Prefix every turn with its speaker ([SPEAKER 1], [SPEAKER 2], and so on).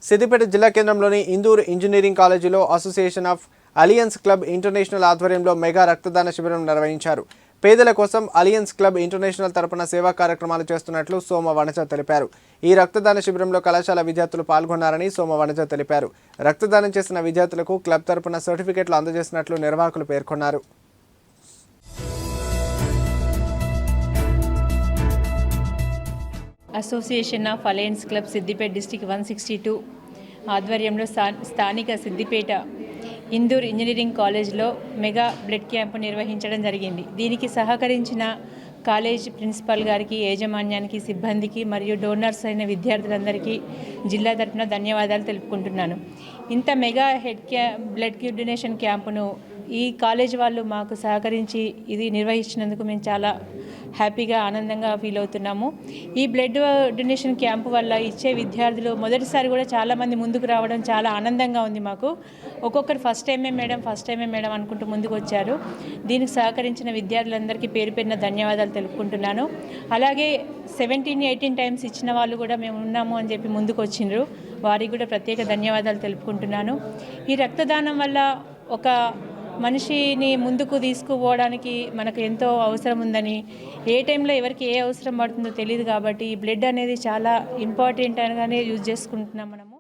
[SPEAKER 1] సిద్దిపేట జిల్లా కేంద్రంలోని ఇందూర్ ఇంజనీరింగ్ కాలేజీలో association of Lions club international ఆధ్వర్యంలో మెగా రక్తదాన శిబిరం నిర్వహించారు. పేదల కోసం అలియన్స్ క్లబ్ ఇంటర్నేషనల్ తరపున సేవా కార్యక్రమాలు చేస్తున్నట్లు సోమ వనజ తెలిపారు. ఈ రక్తదాన శిబిరంలో కళాశాల విద్యార్థులు పాల్గొన్నారని సోమ వనజ తెలిపారు. రక్తదానం చేసిన విద్యార్థులకు క్లబ్ తరపున సర్టిఫికెట్లు అందజేసినట్లు నిర్వాహకులు పేర్కొన్నారు.
[SPEAKER 2] Association of alliance club Siddipet district 162 ఆధ్వర్యంలో స్థానిక సిద్దిపేట ఇందూర్ ఇంజనీరింగ్ కాలేజ్లో మెగా బ్లడ్ క్యాంపు నిర్వహించడం జరిగింది. దీనికి సహకరించిన కాలేజ్ ప్రిన్సిపల్ గారికి, యాజమాన్యానికి, సిబ్బందికి మరియు డోనర్స్ అయిన విద్యార్థులందరికీ జిల్లా తరఫున ధన్యవాదాలు తెలుపుకుంటున్నాను. ఇంత మెగా బ్లడ్ డొనేషన్ క్యాంపును ఈ కాలేజ్ వాళ్ళు మాకు సహకరించి ఇది నిర్వహించినందుకు మేము చాలా హ్యాపీగా, ఆనందంగా ఫీల్ అవుతున్నాము. ఈ బ్లడ్ డొనేషన్ క్యాంపు వల్ల ఇచ్చే విద్యార్థులు మొదటిసారి కూడా చాలామంది ముందుకు రావడం చాలా ఆనందంగా ఉంది మాకు. ఒక్కొక్కరు ఫస్ట్ టైమే మేడం అనుకుంటూ ముందుకు వచ్చారు. దీనికి సహకరించిన విద్యార్థులందరికీ పేరు పేరున ధన్యవాదాలు తెలుపుకుంటున్నాను. అలాగే 17-18 టైమ్స్ ఇచ్చిన వాళ్ళు కూడా మేము ఉన్నాము అని చెప్పి ముందుకు వచ్చిండ్రు. వారికి కూడా ప్రత్యేక ధన్యవాదాలు తెలుపుకుంటున్నాను. ఈ రక్తదానం వల్ల ఒక మనిషిని ముందుకు తీసుకుపోవడానికి మనకు ఎంతో అవసరం ఉందని, ఏ టైంలో ఎవరికి ఏ అవసరం పడుతుందో తెలియదు. కాబట్టి ఈ బ్లడ్ అనేది చాలా ఇంపార్టెంట్ అనగానే యూజ్ చేసుకుంటున్నాం మనము.